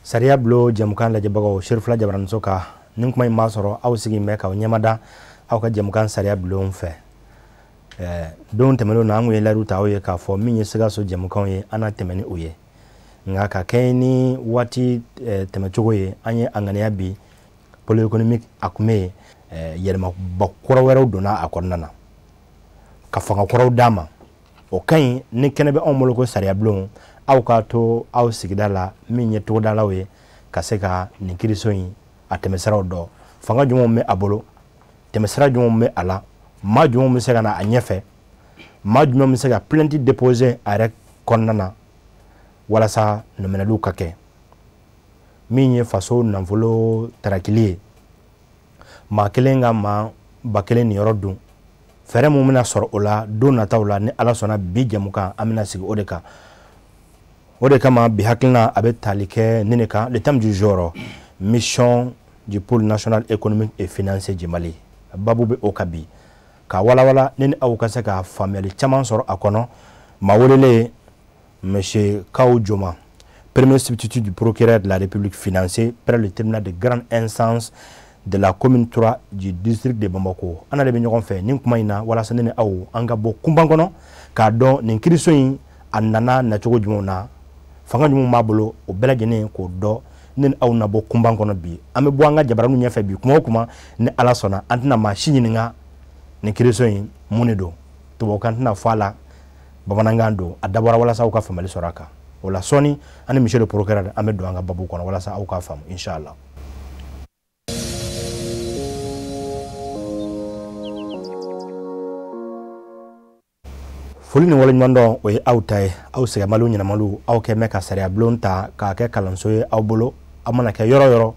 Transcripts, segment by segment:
Sariya blo jamukan lajɛbagaw Sherifula Jabaramuso ka nin kuma in ma sɔrɔ aw sigin bɛ k'aw ɲɛmada aw ka jamukan sariya bulon fɛ. Don tɛmɛnenw na an kun ye layidu ta aw ye k'a fɔ min ye Sikaso jamukanw ye an na tɛmɛ ni o ye. Nka ka kɛ ni waati tɛmɛcogo ye an ye a ŋaniya bi pôle économique a kun bɛ yɛlɛmaba kura wɛrɛw donna a kɔnɔna na ka fanga kɔrɔw d'a ma. O ka ɲi ni kɛnɛ bɛ anw bolo ko sariya bulon aw k'a to aw sigida la min ye togodalaw ye ka se ka nin kiiriso in a tɛmɛsiraw dɔn. Fanga jumɛnw bɛ a bolo, tɛmɛsira jumɛnw bɛ a la, maa jumɛnw bɛ se ka na a ɲɛfɛ, maa jumɛnw bɛ se ka plainte déposer a yɛrɛ kɔnɔna na walasa nɔminɛliw ka kɛ. Min ye faso nafolo tarakili ye, maa kelen ka maa ba kelen niyɔrɔ dun. Fɛɛrɛ mun bɛna sɔrɔ o la don nataw la ni Ala sɔnna bi jamukan an bɛna sigi o de kan. O de kama bi hakilina a bɛ tali kɛ nin de kan. Le thème du jour, mission du pôle national économique et financier du Mali. Babu bɛ o kan bi. Ka walawala ni aw ka se ka faamuyali caman sɔrɔ a kɔnɔ. Maa welelen Monsieur Kawu Joma, premier substitut du procureur de la République financier près le tribunal de grande instance de la commune 3 du district de Bamako. Ana de bɛ ɲɔgɔn fɛ nin kuma in na walasa ne ni aw an ka bɔ kunban kɔnɔ k'a dɔn nin kiiriso in a nana nacogo jumɛn na, fanga jumɛn b'a bolo o bɛɛ lajɛlen k'o dɔn ne ni aw na bɔ kunban kɔnɔ bi. An bɛ bɔ an ka jabaraniw ɲɛfɛ bi kuma o kuma ni Ala sɔnna an tɛna maa si ɲininka nin kiiriso in mun de don. Tubabukan tɛna fɔ a la, bamanankan don, a dabɔra walasa aw ka faamuyali sɔrɔ a kan. O la sɔɔni ani monsieur le procureur an bɛ don an ka babu kɔnɔ walasa aw k'a faamu inshallah. Foli ni waleɲuman dɔn o ye aw ta ye, aw sɛgɛmaliw ɲɛnamaliw aw kɛ mɛn ka sariya bulon ta k'a kɛ kalanso ye aw bolo. A mana kɛ yɔrɔ yɔrɔ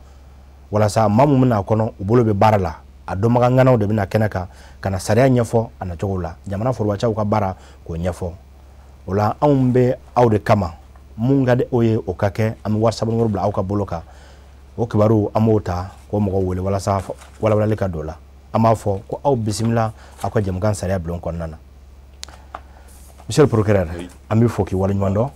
walasa maa mun bɛna a kɔnɔ u bolo bɛ baara la, a dɔnbagaŋanaw de bɛna kɛnɛ kan ka na sariya ɲɛfɔ a nacogo la, jamana forobacɛw ka baara k'o ɲɛfɔ. O la anw bɛ aw de kama mun ka di o ye o ka kɛ, an bɛ WhatsApp numéro bila aw ka bolo kan. O kibaru an b'o ta k'o mɔgɔw wele walasa walawalali ka don o la. An b'a fɔ ko aw bisimila aw ka jamukan sariya bulon kɔnɔna na. Monsieur le procureur, an bɛ fɔ k'i waleɲuman dɔn.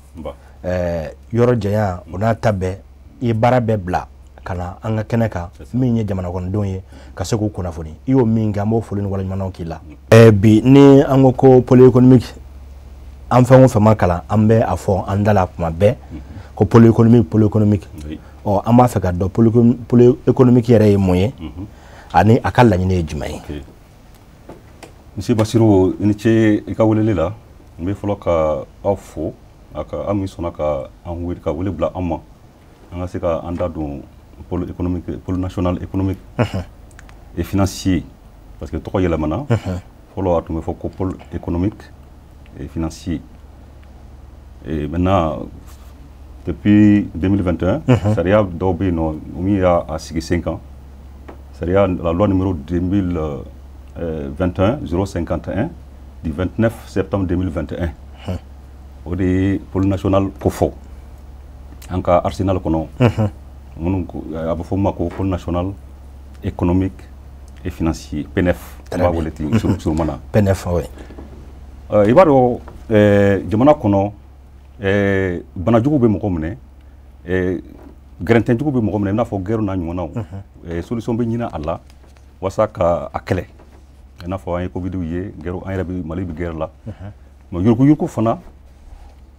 Yɔrɔ janya o n'a ta bɛɛ i ye baara bɛɛ bila ka na an ka kɛnɛ kan min ye jamana kɔnɔdenw ye ka se k'u kunnafoni. I y'o min kɛ an b'o foli ni waleɲuman dɔn k'i la. Bi ni an ko ko pôle économique an fɛn o fɛn ma kalan an bɛ a fɔ an da la kuma bɛɛ ko pôle économique. Ɔ an b'a fɛ ka dɔn pôle économique yɛrɛ ye mun ye ani a ka laɲini ye jumɛn ye. Monsieur Bassirou i ni ce i ka weleli la. N bɛ fɔlɔ ka aw fo aw min sɔnna ka wele bila an ma an ka se ka an da don pôle national économique et financier parce que tɔgɔ yɛlɛmana fɔlɔ a tun bɛ fɔ ko pôle économique et financier et maintenant depuis 2021 sariya dɔw bɛ yen nɔ min y'a sigi sen kan sariya la loi numéro 2021 051 du 29 septembre 2021 o de ye pôle national ko fɔ an ka arsenal kɔnɔ minnu a bɛ fɔ ma ko pôle national économique et financier PNF an b'a wele ten surumana PNF i b'a dɔn jamana kɔnɔ banajugu bɛ mɔgɔ minɛ gɛrɛntɛnjugu bɛ mɔgɔ minɛ i n'a fɔ guerre n'a ɲɔgɔnnaw solution bɛ ɲini a la walasa ka a kɛlɛ i n'a fɔ an ye Covid ye guerre an yɛrɛ bɛ Mali bɛ guerre la mais yuruku fana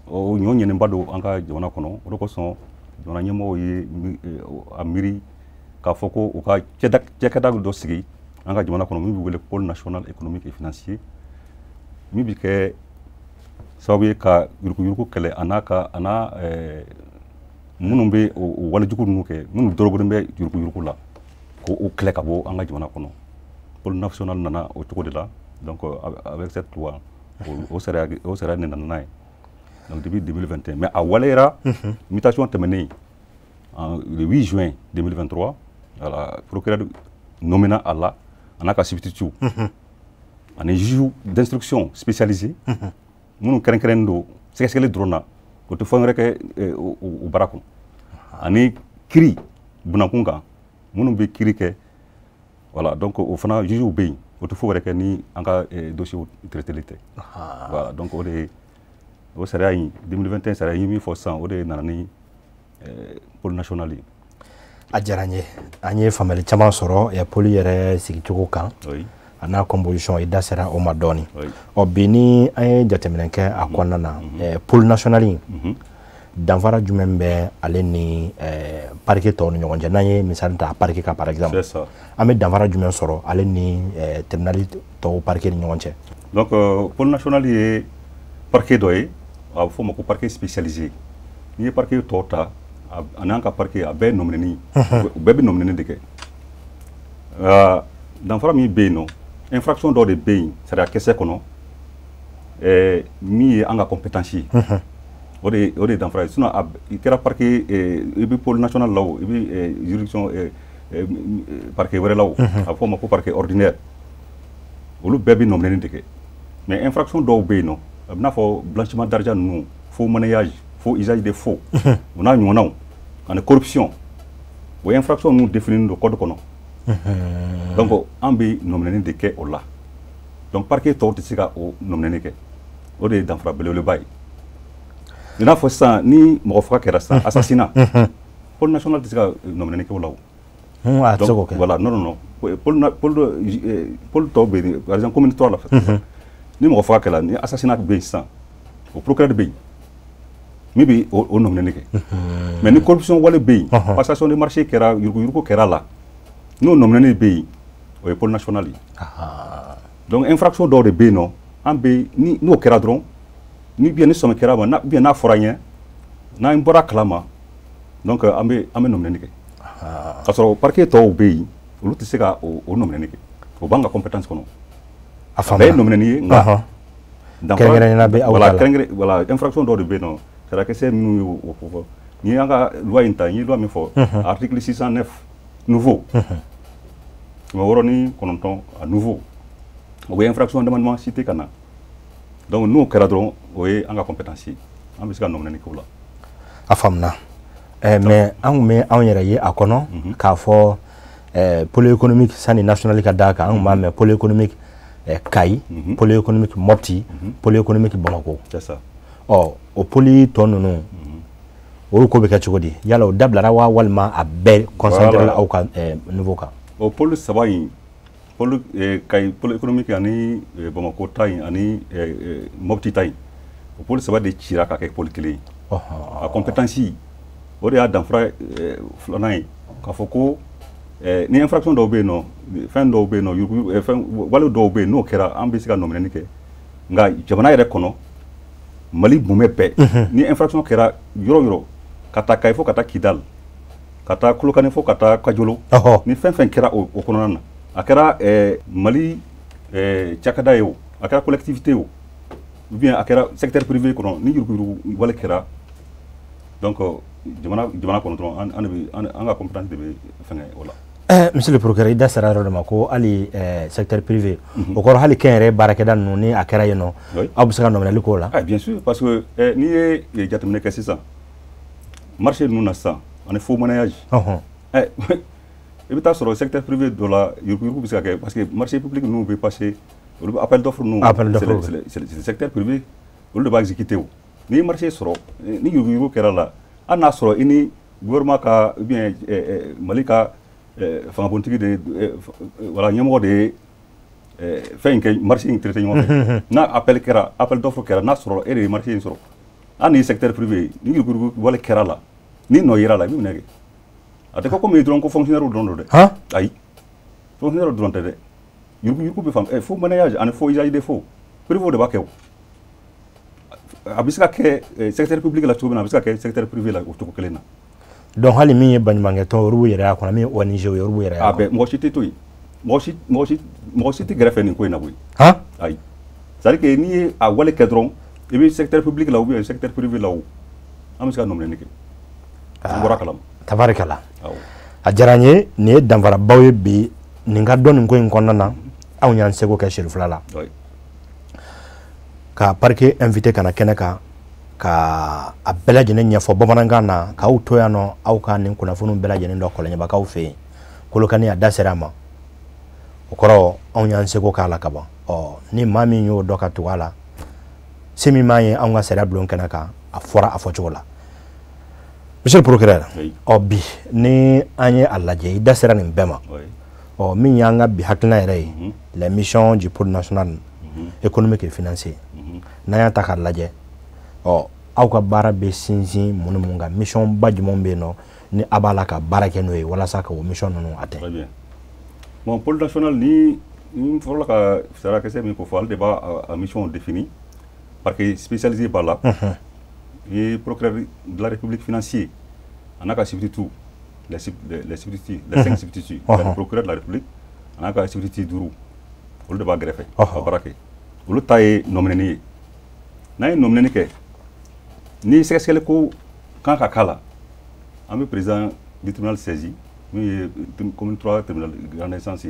o ɲɔ ɲɛnenba don an ka jamana kɔnɔ o de kosɔn jamana ɲɛmɔgɔw ye a miiri k'a fɔ ko u ka cɛkɛda dɔ sigi an ka jamana kɔnɔ min bɛ wele pôle national économique et financier min bɛ kɛ sababu ye ka yuruku kɛlɛ a n'a minnu bɛ o walejugu ninnu kɛ minnu dɔrɔbɔlen bɛ yuruku la k'o kɛlɛ ka bɔ an ka jamana kɔnɔ. Pôle national nana au cogo de la donc avec cette loi au sariya ne nana n'a ye donc depuis 2021 mais a waleyara mutation tɛmɛnen le 8 juin 2023 voilà procureur nommé à la a n'a ka substitut ani juge d'instruction spécialisé minnu kɛrɛnkɛrɛnnen don sɛgɛsɛgɛli dɔrɔn na o tɛ fɛn wɛrɛ kɛ o baara kɔnɔ ani kiiri bunakun kan minnu bɛ kiiri kɛ. Voilà, donc au fana juge bɛ yen o tɛ foyi wɛrɛ kɛ ni an ka dossier traiteli tɛ. Voilà, donc o sariya in 2021 sariya in min fɔ sisan o de nana ni pôle national a diyara n ye an ye faamuyali caman sɔrɔ pôle yɛrɛ sigicogo kan a n'a composition i da sera o ma dɔɔni bi ni an ye jateminɛ kɛ a kɔnɔna na pôle national danfara jumɛn bɛ ale ni parquet tɔw ni ɲɔgɔn cɛ n'an ye misali ta parquet kan par exemple an bɛ danfara jumɛn sɔrɔ ale ni tribunal tɔw parquet ni ɲɔgɔn cɛ. Donc pôle national ye parquet dɔ ye a bɛ fɔ o ma ko parquet spécialisé n'i ye parquet tɔw ta a n'an ka parquet a bɛɛ nominɛni u bɛɛ bɛ nominɛni de kɛ danfara min bɛ yen nɔ infraction dɔw de bɛ yen sariya kɛsɛ kɔnɔ min ye an ka compétence ye o de danfara ye sinon i kɛra parquet i bɛ pôle national la o i bɛ juridiction parquet wɛrɛ la o a bɛ fɔ o ma ko parquet ordinaire olu bɛɛ bɛ nominɛni de kɛ mais infraction dɔw bɛ yen nɔ a bɛ n'a fɔ blanchiment d'argent ninnu faux monnayage faux usage de faux o n'a ɲɔgɔnnaw ani corruption o infraction ninnu défini don code kɔnɔ donc an bɛ nominɛni de kɛ o la donc parquet tɔw tɛ se ka o nominɛni kɛ o de ye danfara belebeleba ye i n'a fɔ sisan ni mɔgɔ faga kɛra sisan assassinat pôle national tɛ se ka nominɛni kɛ o la o donc voilà non pôle tɔw bɛ yen par exemple commune 3 la ni mɔgɔ faga kɛra ni assassinat bɛ yen sisan o procureur bɛ yen min bɛ o nominɛni kɛ mais ni corruption wale bɛ yen passation de marché kɛra yuruguyurugu kɛra la n'o nominɛni bɛ yen o ye pôle national ye donc infraction dɔw de bɛ yen nɔ an bɛ n'o kɛra dɔrɔn ni bien ni sɔmi kɛra ma bien n'a fɔra an ye n'an bɔra kalama donc an bɛ nominɛni kɛ k'a sɔrɔ parquet tɔw bɛ yen olu tɛ se ka o nominɛni kɛ o b'an ka compétence kɔnɔ a bɛɛ ye nominɛni ye nka kɛrɛnkɛrɛnnenya bɛ aw ta la voilà infraction dɔw de bɛ yen nɔ sariya kɛsɛ minnu ye o fɔ ni an ka loi in ta n ye loi min fɔ article 609 nouveau 69 a nouveau o ye infraction d'amendement cité ka na donc n'o kɛra dɔrɔn o ye an ka compétence ye an bɛ se ka nominɛni kɛ o la a faamuna mais an tun bɛ anw yɛrɛ ye a kɔnɔ k'a fɔ pôle économique sani national ka d'a kan an tun b'a mɛn pôle économique Kayi pôle économique Mopti pôle économique Bamako c'est ça o pôle tɔ ninnu olu ko bɛ kɛ cogo di yala o dabilara wa walima a bɛɛ concentré la aw ka niveau kan o pôle saba in pôle Kayi pôle économique ani Bamako ta in ani Mopti ta in o pôle saba de cira ka kɛ pôle kelen ye a compétence o de y'a danfara filanan ye k'a fɔ ko ni infraction dɔw bɛ yen nɔ fɛn dɔw bɛ yen nɔ fɛn wale dɔw bɛ yen n'o kɛra an bɛ se ka nominɛni kɛ nka jamana yɛrɛ kɔnɔ Mali bumɛ bɛɛ ni infraction kɛra yɔrɔ o yɔrɔ ka taa Kayi fo ka taa Kidal ka taa Kolokani fo ka taa Kajolo ni fɛn fɛn kɛra o kɔnɔna na a kɛra Mali cakɛda ye o a kɛra collectivité o ou bien a kɛra secteur privé kɔnɔ ni yuruguyurugu wale kɛra donc jamana kɔnɔ dɔrɔn an ka compétence de bɛ fɛngɛ o la. Monsieur le procureur i da sera yɔrɔ dɔ ma ko hali secteur privé o kɔrɔ hali kɛnyɛrɛye baarakɛda ninnu ni a kɛra yen nɔ aw bɛ se ka nominɛli k'o la. Bien sûr parce que n'i ye jateminɛ kɛ sisan marché ninnu na sisan ani faux monnayage i bɛ taa sɔrɔ secteur privé dɔ la yuruguyurugu bɛ se ka kɛ parce que marché public ninnu bɛ passer olu bɛ appel d'offre ninnu c'est le secteur privé olu de b'a exécuter o n'i ye marché sɔrɔ ni yuruguyurugu kɛra la hali n'a sɔrɔ i ni gouvernement ka ou bien Mali ka fangabontigi de voilà ɲɛmɔgɔ de ye fɛn in kɛ marché in traité ɲɔgɔn fɛ n'a appel d'offre kɛra n'a sɔrɔ e de ye marché in sɔrɔ hali ni secteur privé ni yuruguyurugu wale kɛra la ni nɔ yera la i bɛ minɛ kɛ a tɛ fɔ komi dɔrɔn ko fonctionnaire dɔrɔn don dɛ ayi fonctionnaire dɔrɔn tɛ dɛ yuruguyurugu bɛ fan faux monnayage ani faux usage de faux privé de b'a kɛ o a bɛ se ka kɛ secteur public la cogo min na a bɛ se ka kɛ secteur privé la o cogo kelen na. donc hali min ye baɲumankɛ tɔn olu b'u yɛrɛ y'a kɔnɔ min ye ONG ye olu b'u yɛrɛ y'a kɔnɔ. a bɛɛ mɔgɔ si tɛ to yen mɔgɔ si tɛ gɛrɛfɛ nin ko in na koyi. ayi c'est à dire que n'i ye a wale kɛ dɔrɔn i bɛ secteur public la ou bien secteur privé la o an bɛ se ka nominɛni kɛ an bɔra kalama. tabarikala a diyara n ye nin ye danfarabaw ye bi nin ka dɔn nin ko in kɔnɔna na anw y'an seko kɛ seri fila la ka parquet invité kana kɛnɛ kan ka a bɛɛ lajɛlen ɲɛfɔ bamanankan na k'aw to yan nɔ aw ka nin kunnafoniw bɛɛ lajɛlen dɔ kɔlɔnɲɛbagaw fɛ yen Kolokani a da sera a ma o kɔrɔ anw y'an seko k'a la ka ban ni maa min y'o dɔ ka tugu a la se min m'an ye anw ka sariya bulon kɛnɛ kan a fɔra a fɔcogo la monsieur le procureur bi ni anye alaje ida sera ni bema min yanga bi hakna yere la mission du pôle national économique et financier na ya ta kalaje aw ka bara be sinsin munga mission badjumon be no ni abala ka barake no wala saka o mission no ate très bien bon pôle national ni faut la ka sera que c'est mais pour faire le débat à mission définie parce que spécialisé par là et procureur de la République financier on a qu'à substitut les substituts les 5 substituts le procureur de la République on a qu'à substitut duru pour le débat greffé barake le taille nominé na nominé que ni c'est ce que ko quand ka kala am président du tribunal saisi mais commune 3 tribunal grande instance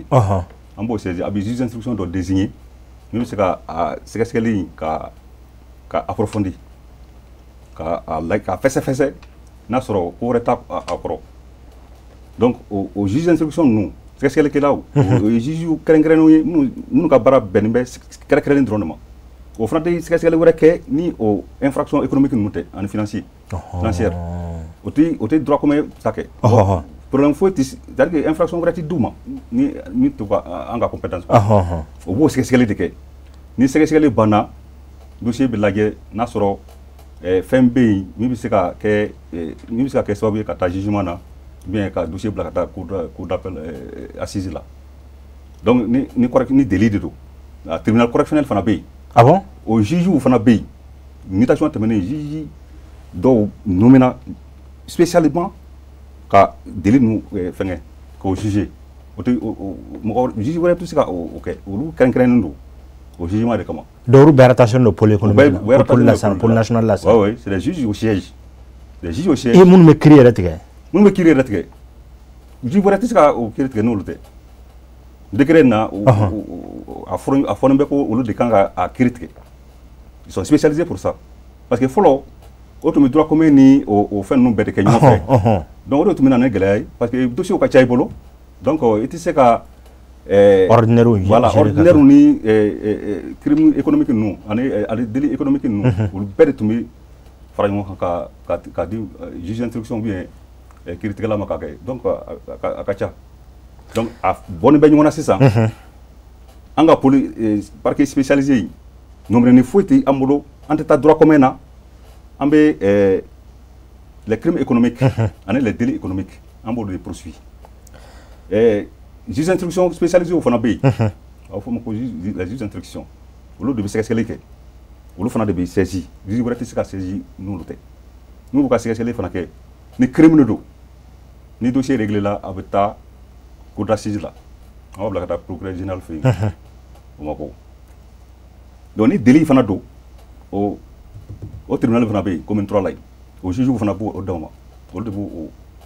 am bo saisi abi juge d'instruction doit désigner même c'est que li ka approfondi ka fesse na soro ko reta akoro donc au juge d'instruction nous c'est que là au juge krenkreno nous ka bara benbe krenkreno dronement au front de c'est que ni au infraction économique nous en financière au droit commun saké problème faut c'est-à-dire que infraction gratuite douma ni to anga compétence au beau c'est que ni c'est que bana dossier bilage na soro FMB mi bi se ka ke sababu ka ta jugement na bien ka dossier bla ka cour d'appel assise là donc ni correct ni délit de do tribunal correctionnel fana be ah bon au juge ou fana be mutation terminé juge do nomina spécialement ka délit nous fengé ko juger au juge wala tout ça OK ou kren ndo au jugement de comment Doru beratation de pôle économique pôle national là oui c'est les juges au siège et mun me crier retke juge wala tout ça au crier no lute décret na a forum be ko au de kanga a crier ils sont spécialisés pour ça parce que follow auto droit commun ni au fin non bête que ñu fait donc auto mina na gelay parce que dossier au ka chay bolo donc it c'est ka ordinaire voilà ordinaire ni crime économique nous ani délit économique nous ou bête tumi faramo ka di juge d'instruction bien critique la makaka donc akacha donc a bonne ben wona c'est ça anga poli parquet spécialisé nombre ni fouti amulo ante ta droit commun na ambe les crimes économiques ani les délits économiques ambo de poursuit juge d'instruction spécialisé au Fanabe. Au fond, la juge d'instruction. Au lieu de se casser les quais, au lieu de faire des saisies, juge de se casser nous le nous vous casser les fanake. Ni criminels d'eau, ni dossier réglé là avec ta cour d'assises là. On va la procureur général fait. Au Mako. Donc ni délit fanado au tribunal Fanabe comme une trois là. Au juge Fanabo au Dama. Au lieu de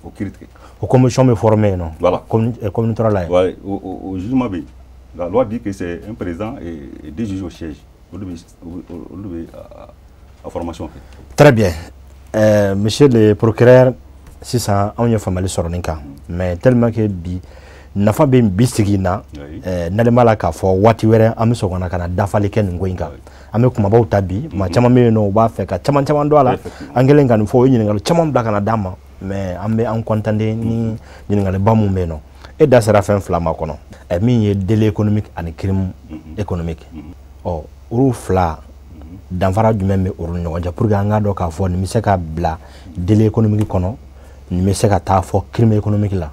au critique. Au commission me formé non voilà comme travail ouais au jugement B la loi dit que c'est un président et deux juges au siège au à formation très bien monsieur le procureur si ça on y a famille sur ninka mais tellement que bi nafa be bistigina nalema ka fo wati were am so kona kana dafale ken ngoinga ame kuma ba utabi ma chama me no ba fe ka chama do ala angele ngani fo yin ngalo chama bla kana dama mais ambe en contendé ni ngale bamu meno et da sera fin flama kono e min ye délai économique ani crime économique uru fla danfara jumɛn be uru ɲɔgɔn cɛ pour que an ka dɔn k'a fɔ nin bɛ se ka bila délai économique kɔnɔ nin bɛ se ka taa fɔ crime économique la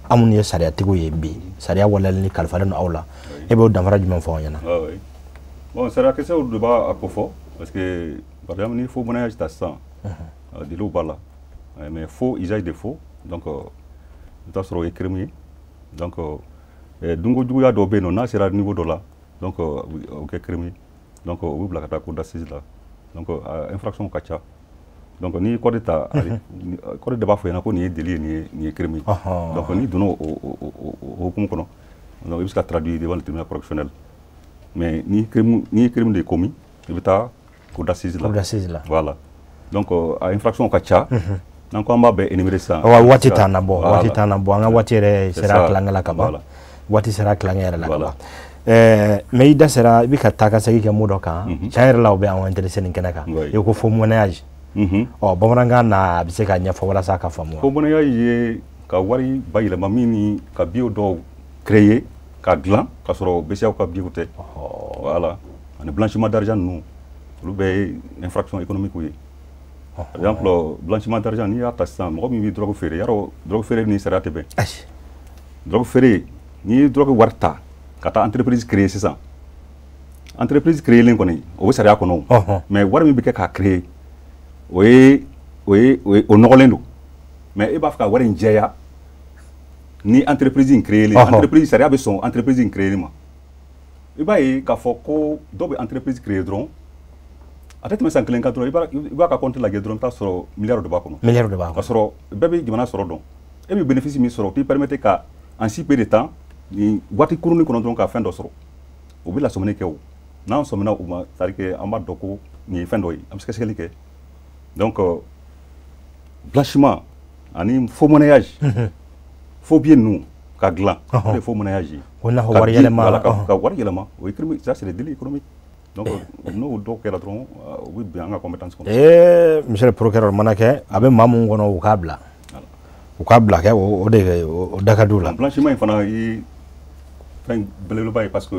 an minnu ye sariyatigiw ye bi sariya waleyali ni kalifalen don aw la e b'o danfara jumɛn fɔ an ɲɛna. Bon, c'est la question du débat à Kofo parce que par exemple il faut monnaie ta sang de l'eau là mais faux usage de faux donc ta soro crime donc dungo juya do be no na sera niveau de là donc OK crime donc au bla kata cour d'assises là donc infraction kacha donc ni code d'état code de bafou na ko ni délit ni crime donc ni dono au kono donc il ska traduire devant le tribunal correctionnel mais ni crime de commis il ta cour d'assises là voilà donc infraction kacha donc on va énumérer ça wati tana bo anga wati re sera klangala kaba wati sera klangera la kaba mais ida sera bi ka taka sagi ke mudo kan chair la obe an intéressé ni kenaka e ko fo monage ɔ bamanankan na a bɛ se ka ɲɛfɔ walasa ka faamu. Bamananya ye ka wari bayɛlɛma min ni ka bio dɔw créer ka dilan ka sɔrɔ BCEAO ka bio tɛ. Voilà ani blanchiment d'argent ninnu olu bɛɛ ye infraction économique ye. Par exemple blanchiment d'argent n'i y'a ta sisan mɔgɔ min bɛ drogue feere yarɔ drogue feere ni sariya tɛ bɛn. Drogue feere n'i ye drogue wari ta ka taa entreprise créer sisan entreprise créer len kɔni o bɛ sariya kɔnɔ mais wari min bɛ kɛ k'a créer o nɔgɔlen don mais e b'a fɛ ka wari in jɛya ni entreprise in créer len entreprise sariya bɛ sɔn entreprise in créer ma i b'a ye k'a fɔ ko dɔw bɛ entreprise créer dɔrɔn a tɛ tɛmɛ san kelen kan dɔrɔn i b'a ka compte lajɛ dɔrɔn i bɛ taa sɔrɔ miliyari de b'a kɔnɔ. Miliyari de b'a kɔnɔ. Ka sɔrɔ bɛɛ bɛ jamana sɔrɔ dɔn e bɛ bénéfice min sɔrɔ k'i permettre ka en si peu de temps ni waati kurunin kɔnɔ dɔrɔn ka fɛn dɔ sɔrɔ o bɛ lasɔminen kɛ o n'an sɔmina o ma c'est à dire que an b'a dɔn ko nin ye fɛn dɔ ye an bɛ sɛgɛsɛgɛli kɛ donc blanchiment ani faux monnayage faux billet ninnu ka dilan o de ye faux monnayage ye. O n'a fɔ wari yɛlɛma ka wari yɛlɛma o ye crime ça c'est le délit économique donc n'o dɔw kɛra dɔrɔn o bɛ bɛn an ka compétence kɔnɔ. Monsieur le procureur mana kɛ a bɛ maa mun kɔnɔ u k'a bila u k'a bila kɛ o de o da ka di u la. Blanchiment in fana ye fɛn belebeleba ye parce que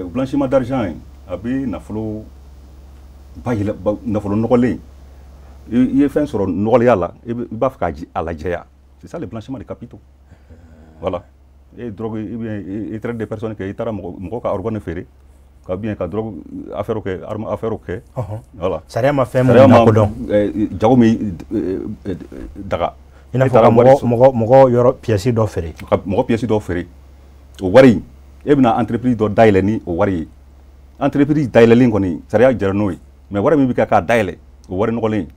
blanchiment d'argent a bɛ nafolo nafolo nɔgɔlen i ye fɛn sɔrɔ nɔgɔlenya la i b'a fɛ k'a lajɛya c'est ça le blanchiment de capitaux voilà et drogue i traite des personnes kɛ i taara mɔgɔ ka organe feere ka bien ka drogue affaire kɛ arme affaire kɛ voilà sariya ma fɛn mun lakodɔn jago min daga i n'a fɔ ka mɔgɔ yɔrɔ pièce dɔ feere ka mɔgɔ pièce dɔ feere o wari e bɛna entreprise dɔ dayɛlɛ ni o wari ye entreprise dayɛlɛlen kɔni sariya jɛra n'o ye mais wari min bɛ kɛ k'a dayɛlɛ o wari nɔgɔlen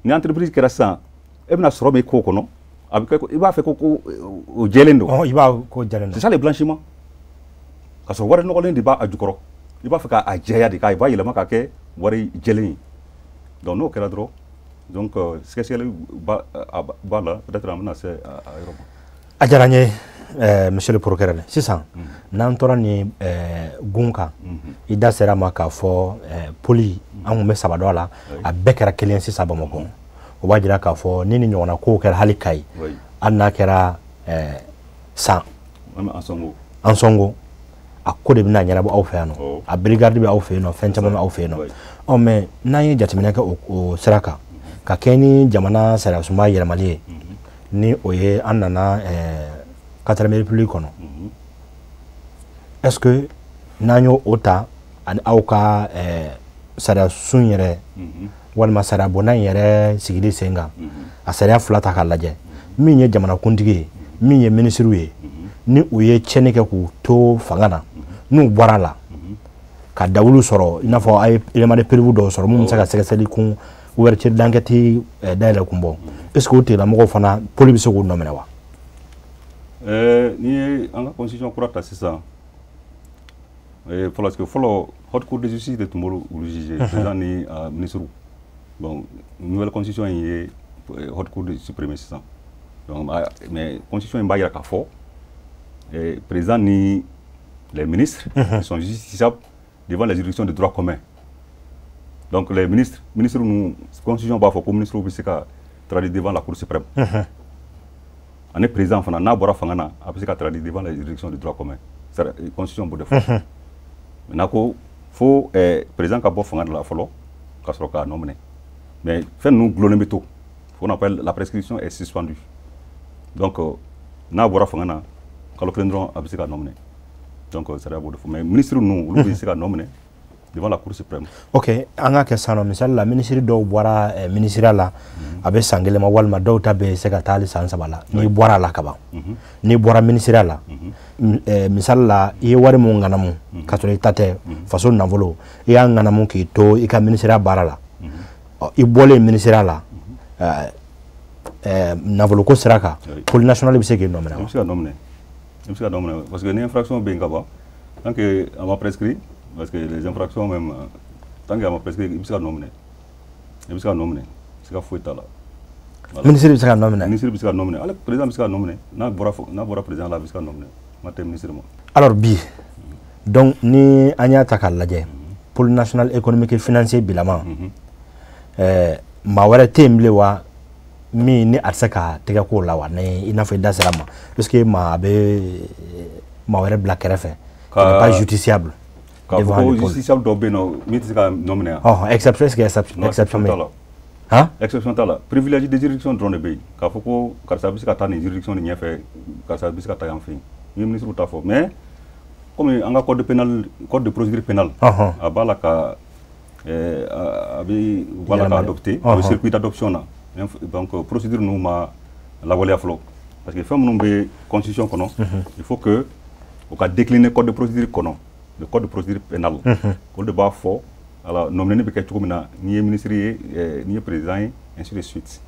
ni entreprise kɛra sisan e bɛna sɔrɔ min k'o kɔnɔ a bɛ kɛ i b'a fɛ ko o jɛlen don i b'a ko jɛlen don c'est ça le blanchiment ka sɔrɔ wari nɔgɔlen de b'a jukɔrɔ i b'a fɛ k'a jɛya de k'a b'a yɛlɛma k'a kɛ wari jɛlen ye donc n'o kɛra dɔrɔn donc sɛgɛsɛgɛli b'a la peut-être an bɛna se a yɔrɔ ma. A diyara n ye monsieur le procureur sisan n'an tora ni gun kan i da sera ma k'a fɔ poli an tun bɛ saba dɔ a la a bɛɛ kɛra kelen sisan Bamakɔ o b'a jira k'a fɔ ni ɲɔgɔnna kow kɛra hali Kayi hali n'a kɛra san Ansongo a ko de bɛna ɲɛnabɔ aw fɛ yan nɔ a brigade bɛ aw fɛ yen nɔ fɛn caman bɛ aw fɛ yen nɔ mais n'an ye jateminɛ kɛ o sira kan ka kɛ ni jamana sariyasunba yɛlɛmali ye ni o ye an nana 4ème république kɔnɔ est-ce que n'an y'o ta ani aw ka sariyasun yɛrɛ walima sariya bonda in yɛrɛ sigili sen kan a sariya fila ta k'a lajɛ min ye jamanakuntigi ye min ye ministre ye ni u ye tiɲɛni kɛ k'u to fanga na n'u bɔra la ka dawulu sɔrɔ i n'a fɔ a ye élément de preuve dɔw sɔrɔ mun bɛ se ka sɛgɛsɛgɛli kun ouverture d'enquête dayɛlɛ kun bɔ est-ce que o tigilamɔgɔw fana poli bɛ se k'u nɔ minɛ wa. N'i ye an ka constitution kura ta sisan parce que fɔlɔ haute cour de justice de tun b'olu juger président ni ministre bon nouvelle constitution in ye haute cour de supprimer sisan donc mais constitution in b'a jira k'a fɔ président ni les ministres sont justiciables devant les juridictions de droit commun donc les ministres ninnu constitution b'a fɔ ko ministre bɛ se ka traduire devant la cour suprême ani président fana n'a bɔra fanga na a bɛ se ka traduire devant les juridictions de droit commun constitution b'o de fɔ maintenant ko fo président ka bɔ fanga de la fɔlɔ ka sɔrɔ k'a nominer mais fɛn ninnu gulonnen bɛ to on appelle la prescription est suspendue donc n'a bɔra fanga na kalo kelen dɔrɔn a bɛ se ka nominer donc sariya b'o de fɔ mais ministre ninnu olu bɛ se ka nominer devant la cour suprême. Ok an ka kɛ sisan nɔ misali la ministre dɔw bɔra ministeriya la a bɛ san kelen ma walima dɔw ta bɛ se ka taa hali san saba la n'i bɔra a la kaban n'i bɔra ministeriya la misali la i ye wari mun ŋanamu ka sɔrɔ i ta tɛ faso nafolo i y'a ŋanamu k'i to i ka ministeriya baara la i bɔlen ministeriya la nafoloko sira kan poli national bɛ se k'i nominer wa. I bɛ se ka nominer i bɛ se ka nominer parce que ni infraction bɛ yen ka ban tant que a ma prescrit parce que les infractions même tant que a ma prescrit i bɛ se ka nominer i bɛ se ka nominer i bɛ se ka foyi t'a la. Ministre bɛ se ka nominer. Ministre bɛ se ka nominer hali président bɛ se ka nominer n'a bɔra président la a bɛ se ka nominer ma tɛ ministre ma. Alors bi donc ni an y'a ta k'a lajɛ pôle national économique et financier bilama maa wɛrɛ tɛ yen bilen wa min ni a tɛ se ka tɛgɛ k'o la wa ni i n'a fɔ i da sera ma parce que maa bɛ maa wɛrɛ bila kɛrɛfɛ pas justiciable devant le justiciable dɔ bɛ yen nɔ min tɛ se ka nominer exception est-ce que exception bɛ yen exception t'a la privilège de juridiction dɔrɔn de bɛ yen k'a fɔ ko karisa bɛ se ka taa nin juridiction nin ɲɛfɛ karisa bɛ se ka taa yan fɛ yen ni ministre t'a fɔ mais comme an ka code de procédure pénale a b'a la ka a bɛ voilà ka adopter o circuit d'adoption na donc procédure ninnu ma lawaleya fɔlɔ parce que fɛn minnu bɛ constitution kɔnɔ il faut que o ka décliner code de procédure kɔnɔ le code de procédure pénale olu de b'a fɔ ala nominé bɛ kɛ cogo min na n'i ye ministre ye n'i ye président ye ainsi de suite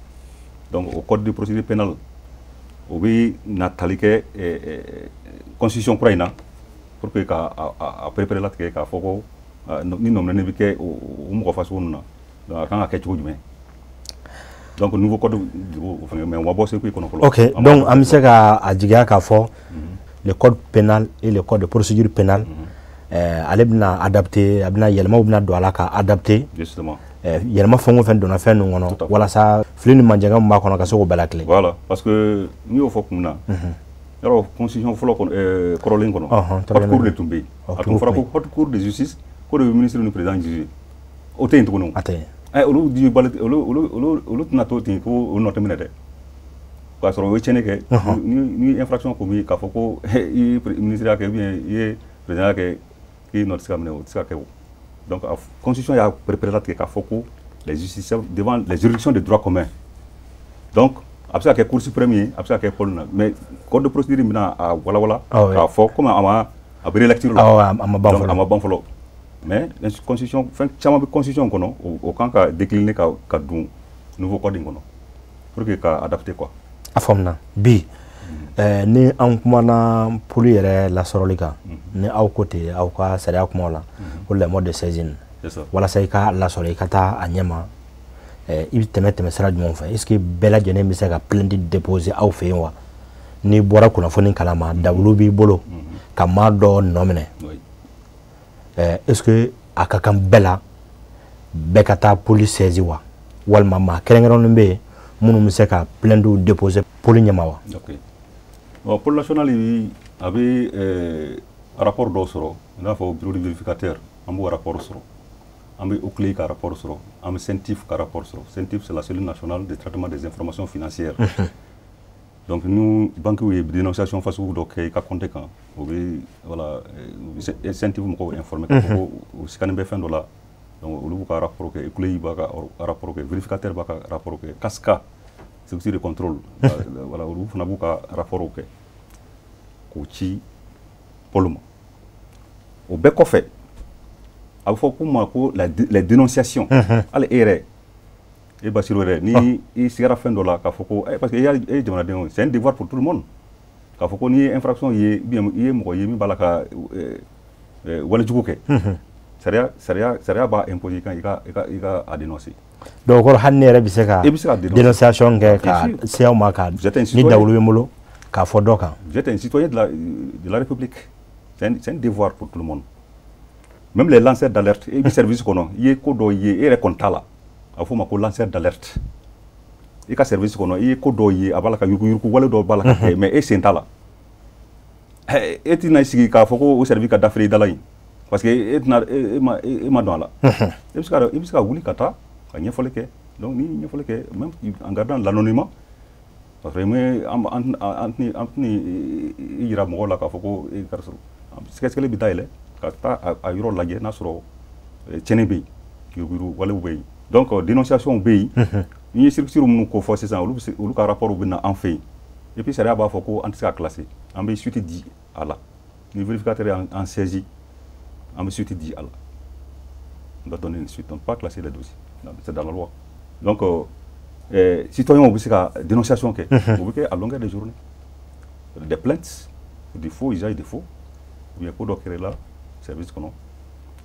donc au code de procédure pénale o bɛ na tali kɛ constitution kura in na pour que ka a préparer latigɛ k'a fɔ ko ni nominé bɛ kɛ o mɔgɔ fasugu ninnu na donc a kan ka kɛ cogo jumɛn donc nouveau code o fɛngɛ mais o ma bɔ circuit kɔnɔ fɔlɔ. ok donc an bɛ se ka a jigiya k'a fɔ le code pénal et le code de procédure pénale ale bɛna adapter a bɛna yɛlɛmaw bɛna don a la ka adapter justement yɛlɛma fɛn o fɛn donna fɛn ninnu kɔnɔ walasa fili ni manjanga min b'a kɔnɔ ka se k'o bɛɛ lakile. voilà parce que n'i y'o fɔ kun na yɔrɔ constitution fɔlɔ kɔnɔ kɔrɔlen kɔnɔ haute cour de tun bɛ yen a tun fɔra ko haute cour de justice ko de bɛ ministre ni président juger o tɛ yen tuguni. a tɛ yen. olu tɛna to ten ko o nɔ tɛ minɛ dɛ k'a sɔrɔ o ye tiɲɛni kɛ ni infraction commis k'a fɔ ko i ye ministre y'a kɛ ou bien i ye président y'a kɛ k'i nɔ tɛ se ka minɛ o tɛ se ka kɛ o donc la constitution y'a préparé latigɛ k'a fɔ ko les justiciables devant les juridictions de droit commun donc a bɛ se ka kɛ cour suprême ye a bɛ se ka kɛ pôle na mais code de procédure bɛna a walawala k'a fɔ comme a bɛ relecture la a ma ban fɔlɔ mais constitution fɛn caman bɛ constitution kɔnɔ o kan ka décliner ka don nouveau code in kɔnɔ pour que ka adapter quoi. a faamuna bi ni an kumana poli yɛrɛ lasɔrɔli kan ni aw ko ten aw ka sariya kumaw la ko le mode de saisine walasa i ka lasɔrɔ i ka taa a ɲɛma i bɛ tɛmɛ sira jumɛn fɛ est ce que bɛɛ lajɛlen bɛ se ka plainte déposer aw fɛ yen wa n'i bɔra kunnafoni kalama dawulu b'i bolo ka maa dɔ nɔ minɛ est ce que a ka kan bɛɛ la bɛɛ ka taa poli saisi wa walima maa kɛrɛnkɛrɛnnen bɛ yen minnu bɛ se ka plainte déposer poli ɲɛma wa. bon pôle national yi a bɛ rapport dɔw sɔrɔ i n'a fɔ bureau de vérificateur an b'o rapport sɔrɔ an bɛ OCLEI ka rapport sɔrɔ an bɛ CENTIF ka rapport sɔrɔ CENTIF c'est la cellule nationale de traitement des informations financières donc ni banquiw ye dénonciation fasugu dɔ kɛ i ka compte kan o bɛ voilà CENTIF mɔgɔw informé k'a fɔ ko o sikannen bɛ fɛn dɔ la donc olu b'u ka rapport kɛ OCLEI b'a ka rapport kɛ vérificateur b'a ka rapport kɛ CASCA structure de contrôle voilà olu fana b'u ka rapport kɛ k'o ci pôle ma o bɛɛ kɔfɛ a bɛ fɔ k'u ma ko les dénonciations hali e yɛrɛ e Basiru yɛrɛ ni i sigara fɛn dɔ la k'a fɔ ko parce que e ye jamanaden c'est un devoir pour tout le monde k'a fɔ ko n'i ye infraction ye bien i ye mɔgɔ ye min b'a la ka walejugu kɛ sariya b'a imposer kan i ka a dénoncer. donc kɔrɔ hali ne yɛrɛ bɛ se ka dénonciation kɛ ka se aw ma ka ni dawulu bɛ n bolo k'a fɔ dɔ kan. vous êtes un citoyen de la République c'est un devoir pour tout le monde même les lanceurs d'alerte i bɛ service kɔnɔ i ye ko dɔ ye e yɛrɛ kɔni t'a la a bɛ fɔ o ma ko lanceur d'alerte i ka service kɔnɔ i ye ko dɔ ye a b'a la ka yuruguyurugu wale dɔ b'a la ka kɛ mais e sen t'a la e tɛna sigi k'a fɔ ko o service ka dafere i da la yen parce que e ma dɔn a la i bɛ se ka wuli ka taa ka ɲɛfɔli kɛ donc ni ɲɛfɔli kɛ même en gardant l'anonymat parce que an tɛna i yira mɔgɔw la k'a fɔ ko e karisa sɛgɛsɛgɛli bɛ dayɛlɛ ka taa a yɔrɔ lajɛ n'a sɔrɔ tiɲɛni bɛ yen yuruguyurugu walew bɛ yen donc dénonciation bɛ yen ni ye structure minnu ko fɔ sisan olu ka rapport bɛ na an fɛ yen et puis sariya b'a fɔ ko an tɛ se ka classer an bɛ suite di a la ni vérificateur y'an saisi an bɛ suite di a la on doit donner une suite on ne peut pas classer les dossiers c'est dans la loi donc citoyens bɛ se ka dénonciation kɛ o bɛ kɛ à longueur de journée des plaintes des faux usage de faux ou bien ko dɔ kɛra la service kɔnɔ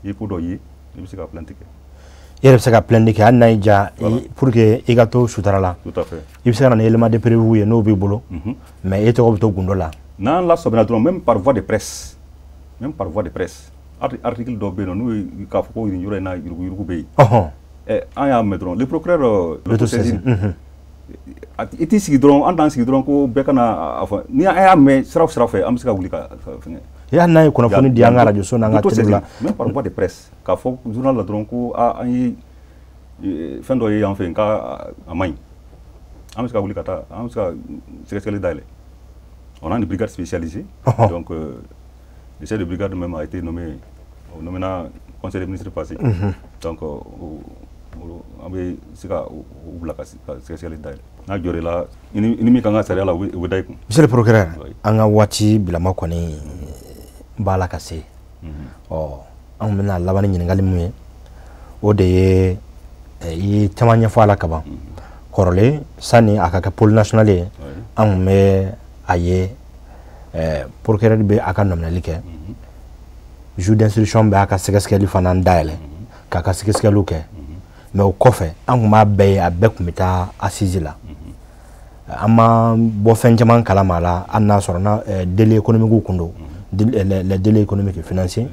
i ye ko dɔ ye i bɛ se ka plainte kɛ. i yɛrɛ bɛ se ka plainte kɛ hali n'a y'i diya pour que i ka to sutura la. tout à fait i bɛ se ka na ni élément de preuve ye n'o b'i bolo mais e tɔgɔ bɛ to gundo la. n'an lasɔmina dɔrɔn même par voie de presse article dɔ bɛ yen nɔ n'o ye k'a fɔ ko nin yɔrɔ in na yuruguyurugu bɛ yen an y'a mɛn dɔrɔn le procureur l'autosaisine i t'i sigi dɔrɔn an t'an sigi dɔrɔn ko bɛɛ kana a fɔ ni an y'a mɛn sira o sira fɛ an bɛ se ka wuli ka fɛngɛ. y'a n'a ye kunnafoni di an ka radio so n'an ka télé la même par voie de presse k'a fɔ journal la dɔrɔn ko an ye fɛn dɔ ye yan fɛ nka a man ɲi an bɛ se ka wuli ka taa an bɛ se ka sɛgɛsɛgɛli dayɛlɛ. On a une brigade spécialisée, donc le chef de brigade même a été nommé au nommé conseil des ministres passé. Donc on bɛ se ka u bila ka sɛgɛsɛgɛli dayɛlɛ. N'a jɔr'i la i ni min kan ka sariya la u bɛ da i kun. Monsieur le procureur, an ka waati bilama kɔni b'a la ka se. Anw bɛna laban ni ɲininkali min ye o de ye i ye caman ɲɛfɔ a la kaban. Kɔrɔlen sani a ka kɛ pôle national ye an tun bɛ a ye procureur bɛ a ka nominali kɛ juge d'instruction bɛ a ka sɛgɛsɛgɛli fana dayɛlɛ k'a ka sɛgɛsɛgɛliw kɛ mais o kɔfɛ an tun b'a bɛɛ ye a bɛɛ tun bɛ taa assise la an ma bɔ fɛn caman kalama a la hali n'a sɔrɔ na délai économique kun don les délais économiques et financiers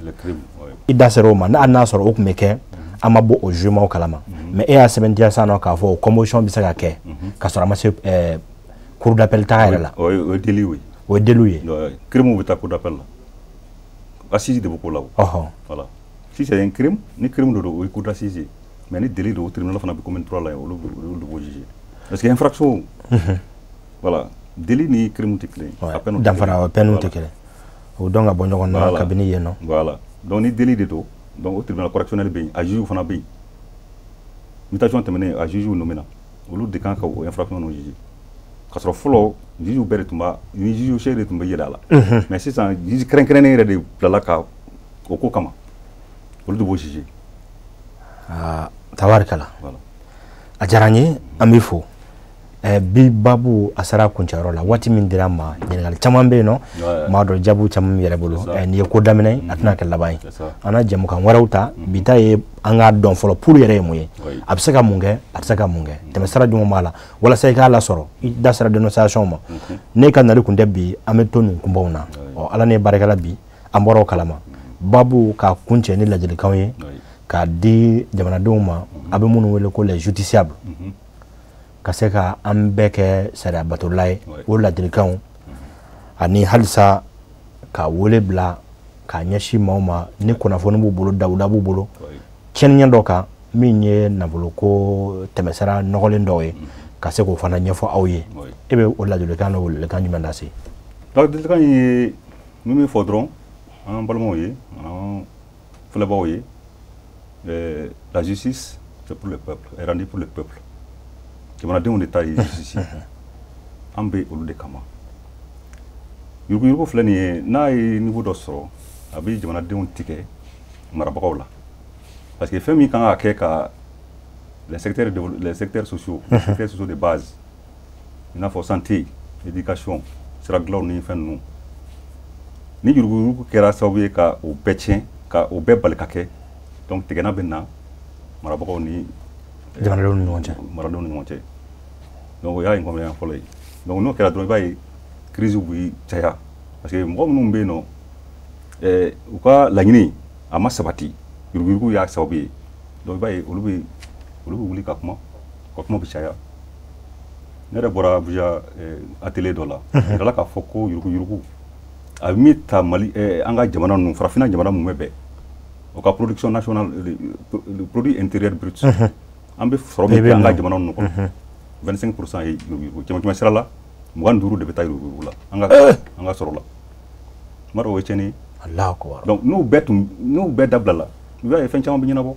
i da sera o ma hali n'a sɔrɔ o tun bɛ kɛ an ma bɔ o jugement kalama mais e y'a sɛbɛntiya sisan nɔ k'a fɔ o convocation bɛ se ka kɛ ka sɔrɔ a ma se cour d'appel taga yɛrɛ la o ye délit oui o ye délit ye crime bɛ taa cour d'appel la assise de bɛ k'o la voilà si c'est un crime ni crime de don o ye cour d'assise ye mais ni délit don o tribunal fana bɛ commune 3 la olu de b'o juger parce que infraction voilà délit ni crime tɛ kelen ye danfara o peine tɛ kelen o dɔn ka bɔ ɲɔgɔn na kabini yen nɔ voilà donc ni délit de don donc au tribunal correctionnel bɛ yen a juge fana bɛ yen mutation tɛmɛnen a juge nommé na olu de kan ka o infraction ninnu juger ka sɔrɔ fɔlɔ juge bɛɛ de tun b'a ni juge chef de tun bɛ yɛlɛ a la mais sisan juge kɛrɛnkɛrɛnnen yɛrɛ de bilala ka o ko kama olu de b'o juger tabarikala a diyara n ye an b'i fo bi babu a sera kuncɛyɔrɔ la waati min dira ma ɲininkali caman bɛ yen nɔ maa dɔ jaabiw caman bɛ yɛrɛ bolo n'i ye ko daminɛ a tɛna kɛ laban ye an na jɛmukan wɛrɛw ta bi ta ye an k'a dɔn fɔlɔ pour yɛrɛ ye mun ye a bɛ se ka mun kɛ a tɛ se ka mun kɛ tɛmɛsira jumɛn b'a la walasa i k'a lasɔrɔ i da sera dénonciation ma ne ka nali kun tɛ bi an bɛ to nin kunbaw na ala ne barikala bi an bɔra o kalama babu ka kuncɛ ni ladilikanw ye k'a di jamanadenw ma a bɛ minnu wele ko les justiciables ka se ka an bɛɛ kɛ sariya batolaye o ladilikanw ani halisa ka wele bila ka ɲɛsin maaw ma ni kunnafoni b'u bolo dawuda b'u bolo tiɲɛniɲɛ dɔ kan min ye nafoloko tɛmɛsira nɔgɔlen dɔw ye ka se k'o fana ɲɛfɔ aw ye e bɛ o ladilikan n'o welelikan jumɛn lase ladilikan ye min fɔ dɔrɔn an balimaw ye an filɛbagaw ye la justice c'est pour le peuple est rendue pour le peuple jamanadenw de ta ye justice an bɛ olu de kama yuruguyurugu filɛ nin ye n'a ye niveau dɔ sɔrɔ a bɛ jamanadenw tigɛ marabagaw la parce que fɛn min kan ka kɛ ka les secteurs sociaux de base i n'a fɔ santé éducation sira dilanw ni fɛn ninnu ni yuruguyurugu kɛra sababu ye ka o bɛɛ tiɲɛ ka o bɛɛ bali ka kɛ donc tigɛna bɛ na marabagaw ni jamanadenw ni ɲɔgɔn cɛ donc o y'a inconvénient fɔlɔ ye donc n'o kɛra dɔrɔn i b'a ye crise bɛ caya parce que mɔgɔ minnu bɛ yen nɔ u ka laɲini a ma sabati yuruguyurugu y'a sababu ye donc i b'a ye olu bɛ wuli ka kuma bɛ caya ne yɛrɛ bɔra Abuja atelier dɔ la a yirala k'a fɔ ko yuruguyurugu a bɛ min ta Mali an ka jamana ninnu farafinna jamana mun bɛ bɛn o ka production nationale le produit intérieur brut an bɛ sɔrɔ min kɛ an ka jamana ninnu kɔnɔ 25% ye yuruguyurugu kɛmɛ sira la 25 de bɛ taa yuruguyurugu la an ka sɔrɔ la tuma dɔw o ye tiɲɛni ye donc n'u bɛɛ dabila la i b'a ye fɛn caman bɛ ɲɛnabɔ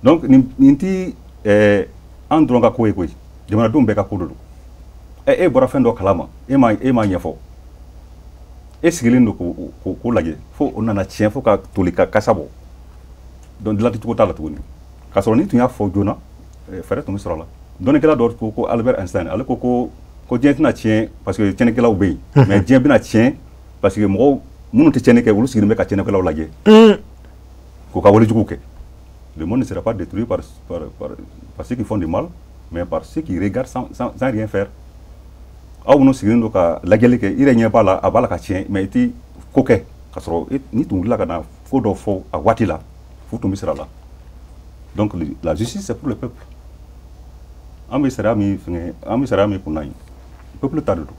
donc nin ti an dɔrɔn ka ko ye koyi jamanadenw bɛɛ ka ko de don e bɔra fɛn dɔ kalama e m'a ɲɛfɔ e sigilen don k'o lajɛ fo o nana tiɲɛ fo ka toli ka kasa bɔ donc dilancogo t'a la tuguni k'a sɔrɔ ni tun y'a fɔ joona fɛɛrɛ tun bɛ sɔrɔ a la dɔnnikɛla dɔ ko Albert Einstein ale ko diɲɛ tɛna tiɲɛ parce que tiɲɛnikɛlaw bɛ yen mais diɲɛ bɛna tiɲɛ parce que mɔgɔw minnu tɛ tiɲɛni kɛ olu sigilen bɛ ka tiɲɛnikɛlaw lajɛ k'u ka walejugu kɛ le monde ne sera pas détruit par ceux qui font du mal mais par ceux qui regardent sans rien faire aw minnu sigilen don ka lajɛli kɛ i yɛrɛ ɲɛ b'a la a b'a la ka tiɲɛ mais i tɛ ko kɛ k'a sɔrɔ ni tun wulila ka na ko dɔ fɔ a waati la fu tun bɛ sira la Donc la justice c'est pour le peuple. Ambi sera mi pour naï. Peuple t'a de tout.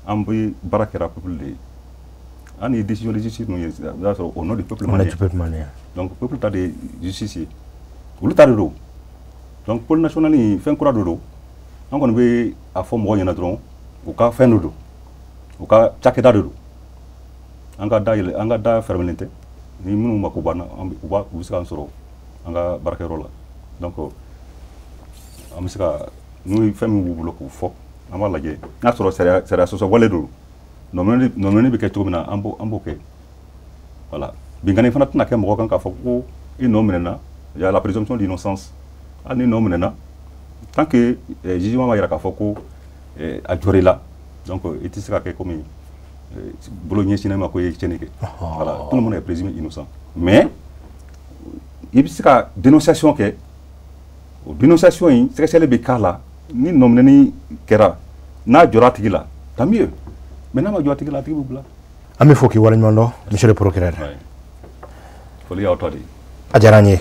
Ambi barakera peuple de. Ani décision de justice au nom du peuple malien. Donc peuple t'a de justicier. Ou le t'a de tout. Donc pour le national il fait un courage de tout. On connaît à fond moyen na dron. Ou ka fin de tout. Ou ka chakeda de tout. Anga da fermelente. Ni minu makubana ambi uba ubisa ansoro. Anga barakero la. Donc amsika nous faisons un boulot pour fort. On va la guerre. N'a solo c'est la social walé do. Nomene be keto mina amboke. Voilà. Bingane fana tuna ke mo kan ka fo ko inomena il y a la présomption d'innocence. Ani nomena tant que jugement va y ka fo ko a joré là. Donc etisika ke comme bologné cinéma ko yechenike. Voilà, tout le monde est présumé innocent. Mais il y a dénonciation que dénonciation c'est que les cas là ni nomné ni kera na jorati la tant mieux maintenant ma jorati la tibu bla ami foki wala nyondo monsieur le procureur foli autori ajaranye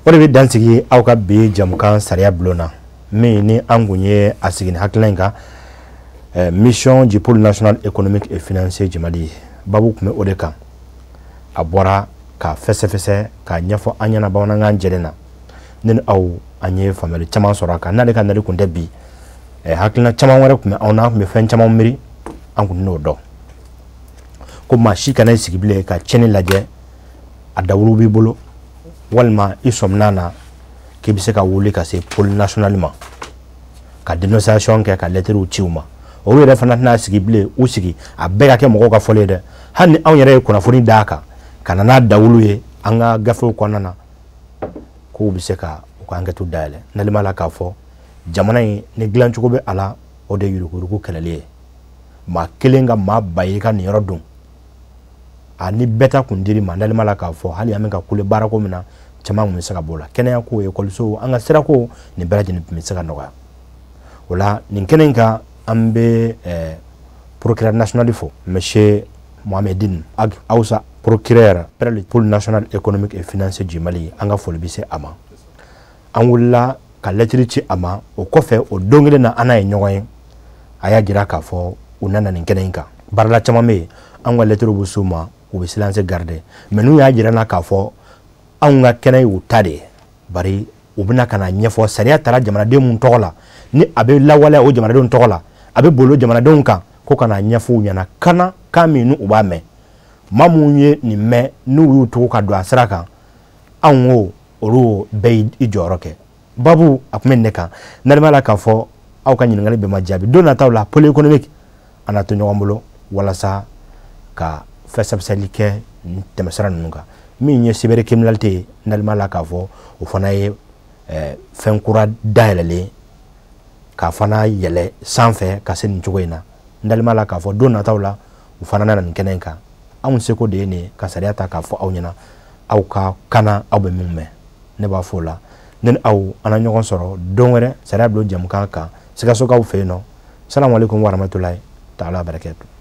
wala bi dansigi awka be jamukan sariya blona mais ni angunye asigini haklenga mission du pôle national économique et financier du Mali babu kume odeka abora ka fese ka nyafo anyana bawna nganjelena nen aw anye family chama soraka nale kan nale kunde bi haklina chama wara kuma awna kuma fen chama miri an kun no do ko ma shi kana sigibile ka chene laje adawru bi bolo walma isomnana ke bise ka wuli ka se pôle nationalement ka dénonciation ke ka lettre u ciuma o yere fana na sigibile u sigi abega ke moko ka fole de hanni aw yere ko na foni daka kana na dawulu ye anga gafo ko nana ko bise ka ko angetu dale nalima la ka fo jamana ni glanchugo be ala o de yurugo kelele ma kelenga ma bayika ni rodun ani beta kundiri ma nalima la ka fo hali amenga kule barako mina chama mu saka bola kenya ko e kolso anga sira ko ni baraji ni misaka noga wala ni kenenga ambe procureur national fo monsieur Mohamedine Aoussa procureur pour le pôle national économique et financier du Mali anga folbise ama angula ka lettre ci ama o kofe o dongele na ana e nyogoyen aya jira ka fo unana ni kenenka barla chama me angwa lettre bu suma o be silence garder menu ya jira na ka fo anga kenay u tade bari o bina kana nyefo sariya tara jamana de mun togola ni abe lawala o jamana de mun togola abe bolo jamana de mun kan ko kana nyefo nyana kana kaminu ubame mamunye ni me nu yu to ka do asraka anwo oro be ijoroke babu akmen neka nalmala ka fo aw kan nyingal be majabi dona tawla pôle économique ana to nyombulo wala sa ka fesabsalike temasara nunga mi nye sibere criminalité nalmala ka fo o fanaye fen kura dailele ka fana yele sanfé ka sen njogoina nalmala ka fo dona tawla o fana nan kenenka amun seko de ne ka sariya ta ka fo aw nyina aw ka kana aw be mumme ne ba fo la nen aw ana nyogon soro dongere sariya blo jam kan ka sika so ka fe no assalamu alaikum wa rahmatullahi ta'ala barakatuh